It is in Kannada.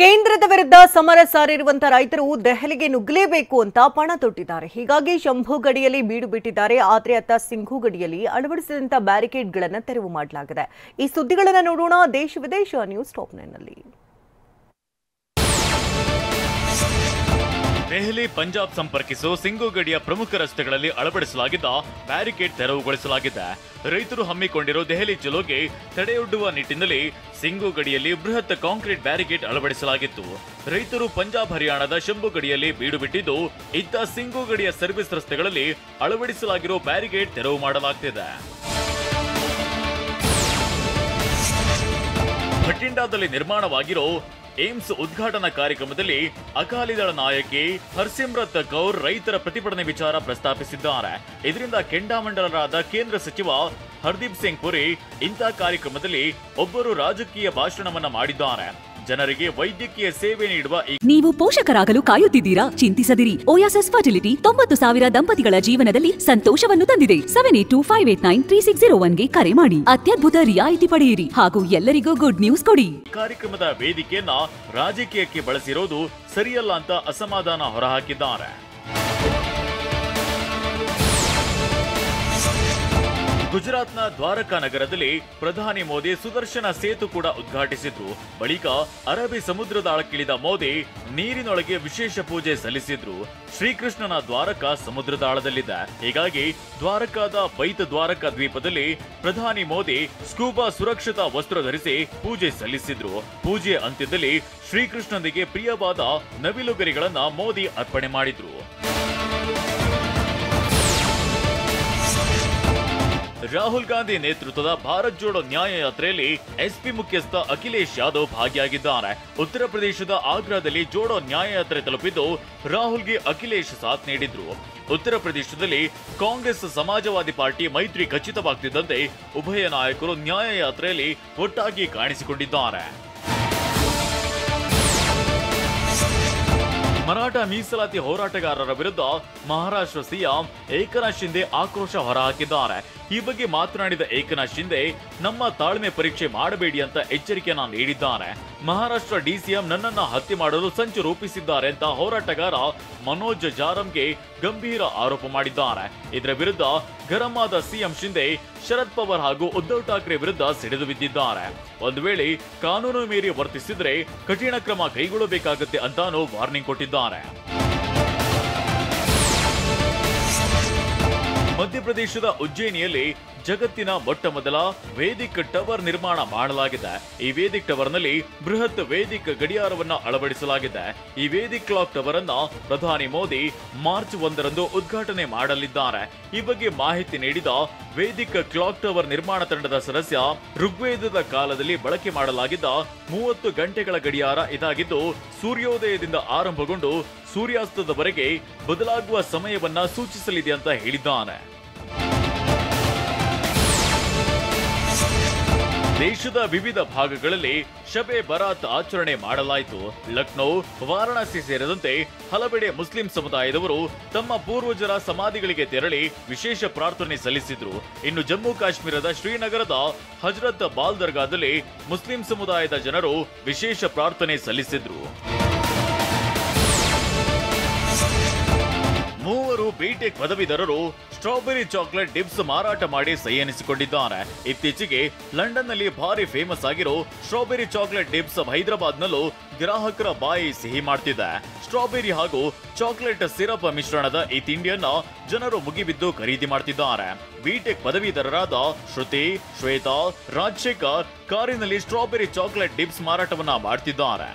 ಕೇಂದ್ರದ ವಿರುದ್ಧ ಸಮರ ಸಾರಿರುವಂತಹ ರೈತರು ದೆಹಲಿಗೆ ನುಗ್ಗಲೇಬೇಕು ಅಂತ ಪಣ ತೊಟ್ಟಿದ್ದಾರೆ. ಹೀಗಾಗಿ ಶಂಭು ಗಡಿಯಲ್ಲಿ ಬೀಡು ಬಿಟ್ಟಿದ್ದಾರೆ. ಆದರೆ ಅತ್ತ ಸಿಂಘು ಗಡಿಯಲ್ಲಿ ಅಳವಡಿಸಿದಂತ ಬ್ಯಾರಿಕೇಡ್ಗಳನ್ನು ತೆರವು ಮಾಡಲಾಗಿದೆ. ಈ ಸುದ್ದಿಗಳನ್ನು ನೋಡೋಣ ದೇಶ ವಿದೇಶ ನ್ಯೂಸ್ ಟಾಪ್ 9 ನಲ್ಲಿ. ದೆಹಲಿ ಪಂಜಾಬ್ ಸಂಪರ್ಕಿಸುವ ಸಿಂಘು ಗಡಿಯ ಪ್ರಮುಖ ರಸ್ತೆಗಳಲ್ಲಿ ಅಳವಡಿಸಲಾಗಿದ್ದ ಬ್ಯಾರಿಕೇಡ್ ತೆರವುಗೊಳಿಸಲಾಗಿದೆ. ರೈತರು ಹಮ್ಮಿಕೊಂಡಿರೋ ದೆಹಲಿ ಚಲೋಗೆ ತಡೆಯೊಡ್ಡುವ ನಿಟ್ಟಿನಲ್ಲಿ ಸಿಂಘು ಗಡಿಯಲ್ಲಿ ಬೃಹತ್ ಕಾಂಕ್ರೀಟ್ ಬ್ಯಾರಿಕೇಡ್ ಅಳವಡಿಸಲಾಗಿತ್ತು. ರೈತರು ಪಂಜಾಬ್ ಹರಿಯಾಣದ ಶಂಭು ಗಡಿಯಲ್ಲಿ ಬೀಡು ಬಿಟ್ಟಿದ್ದು, ಇತ್ತ ಸಿಂಘು ಗಡಿಯ ಸರ್ವಿಸ್ ರಸ್ತೆಗಳಲ್ಲಿ ಅಳವಡಿಸಲಾಗಿರೋ ಬ್ಯಾರಿಕೇಡ್ ತೆರವು ಮಾಡಲಾಗ್ತಿದೆ. ಭಟಿಂಡಾದಲ್ಲಿ ನಿರ್ಮಾಣವಾಗಿರೋ ಏಮ್ಸ್ ಉದ್ಘಾಟನಾ ಕಾರ್ಯಕ್ರಮದಲ್ಲಿ ಅಕಾಲಿದಳ ನಾಯಕಿ ಹರ್ಸಿಮ್ರತ್ ಕೌರ್ ರೈತರ ಪ್ರತಿಭಟನೆ ವಿಚಾರ ಪ್ರಸ್ತಾಪಿಸಿದ್ದಾರೆ. ಇದರಿಂದ ಕೆಂಡಾಮಂಡಲರಾದ ಕೇಂದ್ರ ಸಚಿವ ಹರ್ದೀಪ್ ಸಿಂಗ್ ಪುರಿ ಇಂಥ ಕಾರ್ಯಕ್ರಮದಲ್ಲಿ ಒಬ್ಬರು ರಾಜಕೀಯ ಭಾಷಣವನ್ನ ಮಾಡಿದ್ದಾರೆ. ಜನರಿಗೆ ವೈದ್ಯಕೀಯ ಸೇವೆ ನೀಡುವ ನೀವು ಪೋಷಕರಾಗಲು ಕಾಯುತ್ತಿದ್ದೀರಾ? ಚಿಂತಿಸದಿರಿ. ಓಯಾಸಿಸ್ ಫರ್ಟಿಲಿಟಿ 90,000 ದಂಪತಿಗಳ ಜೀವನದಲ್ಲಿ ಸಂತೋಷವನ್ನು ತಂದಿದೆ. 7825893601ಗೆ ಕರೆ ಮಾಡಿ. ಅತ್ಯದ್ಭುತ ರಿಯಾಯಿತಿ ಪಡೆಯಿರಿ ಹಾಗೂ ಎಲ್ಲರಿಗೂ ಗುಡ್ ನ್ಯೂಸ್ ಕೊಡಿ. ಕಾರ್ಯಕ್ರಮದ ವೇದಿಕೆಯನ್ನ ರಾಜಕೀಯಕ್ಕೆ ಬಳಸಿರೋದು ಸರಿಯಲ್ಲ ಅಂತ ಅಸಮಾಧಾನ ಹೊರಹಾಕಿದ್ದಾರೆ. ಗುಜರಾತ್ನ ದ್ವಾರಕಾ ನಗರದಲ್ಲಿ ಪ್ರಧಾನಿ ಮೋದಿ ಸುದರ್ಶನ ಸೇತು ಕೂಡ ಉದ್ಘಾಟಿಸಿದ್ರು. ಬಳಿಕ ಅರಬ್ಬಿ ಸಮುದ್ರದಾಳಕ್ಕಿಳಿದ ಮೋದಿ ನೀರಿನೊಳಗೆ ವಿಶೇಷ ಪೂಜೆ ಸಲ್ಲಿಸಿದ್ರು. ಶ್ರೀಕೃಷ್ಣನ ದ್ವಾರಕಾ ಸಮುದ್ರದಾಳದಲ್ಲಿದೆ. ಹೀಗಾಗಿ ದ್ವಾರಕಾದ ಬೈತ್ ದ್ವಾರಕಾ ದ್ವೀಪದಲ್ಲಿ ಪ್ರಧಾನಿ ಮೋದಿ ಸ್ಕೂಬಾ ಸುರಕ್ಷತಾ ವಸ್ತ್ರ ಧರಿಸಿ ಪೂಜೆ ಸಲ್ಲಿಸಿದ್ರು. ಪೂಜೆಯ ಅಂತ್ಯದಲ್ಲಿ ಶ್ರೀಕೃಷ್ಣನಿಗೆ ಪ್ರಿಯವಾದ ನವಿಲುಗರಿಗಳನ್ನ ಮೋದಿ ಅರ್ಪಣೆ ಮಾಡಿದ್ರು. ರಾಹುಲ್ ಗಾಂಧಿ ನೇತೃತ್ವದ ಭಾರತ್ ಜೋಡೋ ನ್ಯಾಯ ಯಾತ್ರೆಯಲ್ಲಿ ಎಸ್ಪಿ ಮುಖ್ಯಸ್ಥ ಅಖಿಲೇಶ್ ಯಾದವ್ ಭಾಗಿಯಾಗಿದ್ದಾರೆ. ಉತ್ತರ ಪ್ರದೇಶದ ಆಗ್ರಾದಲ್ಲಿ ಜೋಡೋ ನ್ಯಾಯ ಯಾತ್ರೆ ತಲುಪಿದ್ದು ರಾಹುಲ್ಗೆ ಅಖಿಲೇಶ್ ಸಾಥ್ ನೀಡಿದ್ರು. ಉತ್ತರ ಪ್ರದೇಶದಲ್ಲಿ ಕಾಂಗ್ರೆಸ್ ಸಮಾಜವಾದಿ ಪಾರ್ಟಿ ಮೈತ್ರಿ ಖಚಿತವಾಗ್ತಿದ್ದಂತೆ ಉಭಯ ನಾಯಕರು ನ್ಯಾಯ ಯಾತ್ರೆಯಲ್ಲಿ ಒಟ್ಟಾಗಿ ಕಾಣಿಸಿಕೊಂಡಿದ್ದಾರೆ. ಮರಾಠ ಮೀಸಲಾತಿ ಹೋರಾಟಗಾರರ ವಿರುದ್ಧ ಮಹಾರಾಷ್ಟ್ರ ಸಿಎಂ ಏಕನಾಥ್ ಶಿಂದೆ ಆಕ್ರೋಶ ಹೊರಹಾಕಿದ್ದಾರೆ. ಈ ಬಗ್ಗೆ ಮಾತನಾಡಿದ ಏಕನಾಥ್ ಶಿಂದೆ, ನಮ್ಮ ತಾಳ್ಮೆ ಪರೀಕ್ಷೆ ಮಾಡಬೇಡಿ ಅಂತ ಎಚ್ಚರಿಕೆಯನ್ನ ನೀಡಿದ್ದಾರೆ. ಮಹಾರಾಷ್ಟ್ರ ಡಿಸಿಎಂ ನನ್ನನ್ನ ಹತ್ಯೆ ಮಾಡಲು ಸಂಚು ರೂಪಿಸಿದ್ದಾರೆ ಅಂತ ಹೋರಾಟಗಾರ ಮನೋಜ್ ಜಾರಂಗೆ ಗಂಭೀರ ಆರೋಪ ಮಾಡಿದ್ದಾರೆ. ಇದರ ವಿರುದ್ಧ ಗರಂ ಆದ ಸಿಎಂ ಶಿಂದೆ ಶರದ್ ಪವಾರ್ ಹಾಗೂ ಉದ್ಧವ್ ಠಾಕ್ರೆ ವಿರುದ್ಧ ಸಿಡಿದು ಬಿದ್ದಿದ್ದಾರೆ. ಒಂದು ವೇಳೆ ಕಾನೂನು ಮೀರಿ ವರ್ತಿಸಿದ್ರೆ ಕಠಿಣ ಕ್ರಮ ಕೈಗೊಳ್ಳಬೇಕಾಗುತ್ತೆ ಅಂತಾನೂ ವಾರ್ನಿಂಗ್ ಕೊಟ್ಟಿದ್ದಾರೆ. ಮಧ್ಯಪ್ರದೇಶದ ಉಜ್ಜಯಿನಿಯಲ್ಲಿ ಜಗತ್ತಿನ ಮೊಟ್ಟ ಮೊದಲ ವೇದಿಕ್ ಟವರ್ ನಿರ್ಮಾಣ ಮಾಡಲಾಗಿದೆ. ಈ ವೇದಿಕ್ ಟವರ್ ನಲ್ಲಿ ಬೃಹತ್ ವೇದಿಕ್ ಗಡಿಯಾರವನ್ನ ಅಳವಡಿಸಲಾಗಿದೆ. ಈ ವೇದಿಕ್ ಕ್ಲಾಕ್ ಟವರ್ ಅನ್ನ ಪ್ರಧಾನಿ ಮೋದಿ ಮಾರ್ಚ್ 1ರಂದು ಉದ್ಘಾಟನೆ ಮಾಡಲಿದ್ದಾರೆ. ಈ ಬಗ್ಗೆ ಮಾಹಿತಿ ನೀಡಿದ ವೇದಿಕ್ ಕ್ಲಾಕ್ ಟವರ್ ನಿರ್ಮಾಣ ತಂಡದ ಸದಸ್ಯ, ಋಗ್ವೇದದ ಕಾಲದಲ್ಲಿ ಬಳಕೆ ಮಾಡಲಾಗಿದ್ದ 30 ಗಂಟೆಗಳ ಗಡಿಯಾರ ಇದಾಗಿದ್ದು, ಸೂರ್ಯೋದಯದಿಂದ ಆರಂಭಗೊಂಡು ಸೂರ್ಯಾಸ್ತದವರೆಗೆ ಬದಲಾಗುವ ಸಮಯವನ್ನ ಸೂಚಿಸಲಿದೆ ಅಂತ ಹೇಳಿದ್ದಾನೆ. ದೇಶದ ವಿವಿಧ ಭಾಗಗಳಲ್ಲಿ ಶಬೆ ಬರಾತ್ ಆಚರಣೆ ಮಾಡಲಾಯಿತು. ಲಕ್ನೋ, ವಾರಾಣಸಿ ಸೇರಿದಂತೆ ಹಲವೆಡೆ ಮುಸ್ಲಿಂ ಸಮುದಾಯದವರು ತಮ್ಮ ಪೂರ್ವಜರ ಸಮಾಧಿಗಳಿಗೆ ತೆರಳಿ ವಿಶೇಷ ಪ್ರಾರ್ಥನೆ ಸಲ್ಲಿಸಿದ್ರು. ಇನ್ನು ಜಮ್ಮು ಕಾಶ್ಮೀರದ ಶ್ರೀನಗರದ ಹಜರತ್ ಬಾಲ್ ದರ್ಗಾದಲ್ಲಿ ಮುಸ್ಲಿಂ ಸಮುದಾಯದ ಜನರು ವಿಶೇಷ ಪ್ರಾರ್ಥನೆ ಸಲ್ಲಿಸಿದ್ರು. ಮೂವರು ಬಿಟೆಕ್ ಪದವೀಧರರು ಸ್ಟ್ರಾಬೆರಿ ಚಾಕ್ಲೇಟ್ ಡಿಪ್ಸ್ ಮಾರಾಟ ಮಾಡಿ ಸೈ ಎನಿಸಿಕೊಂಡಿದ್ದಾರೆ. ಇತ್ತೀಚೆಗೆ ಲಂಡನ್ನಲ್ಲಿ ಭಾರಿ ಫೇಮಸ್ ಆಗಿರೋ ಸ್ಟ್ರಾಬೆರಿ ಚಾಕ್ಲೇಟ್ ಡಿಪ್ಸ್ ಹೈದರಾಬಾದ್ನಲ್ಲೂ ಗ್ರಾಹಕರ ಬಾಯಿ ಸಿಹಿ ಮಾಡ್ತಿದೆ. ಸ್ಟ್ರಾಬೆರಿ ಹಾಗೂ ಚಾಕ್ಲೇಟ್ ಸಿರಪ್ ಮಿಶ್ರಣದ ಈ ತಿಂಡಿಯನ್ನ ಜನರು ಮುಗಿಬಿದ್ದು ಖರೀದಿ ಮಾಡ್ತಿದ್ದಾರೆ. ಬಿಟೆಕ್ ಪದವೀಧರರಾದ ಶ್ರುತಿ, ಶ್ವೇತಾ, ರಾಜಶೇಖರ್ ಕಾರಿನಲ್ಲಿ ಸ್ಟ್ರಾಬೆರಿ ಚಾಕ್ಲೇಟ್ ಡಿಪ್ಸ್ ಮಾರಾಟವನ್ನ ಮಾಡ್ತಿದ್ದಾರೆ.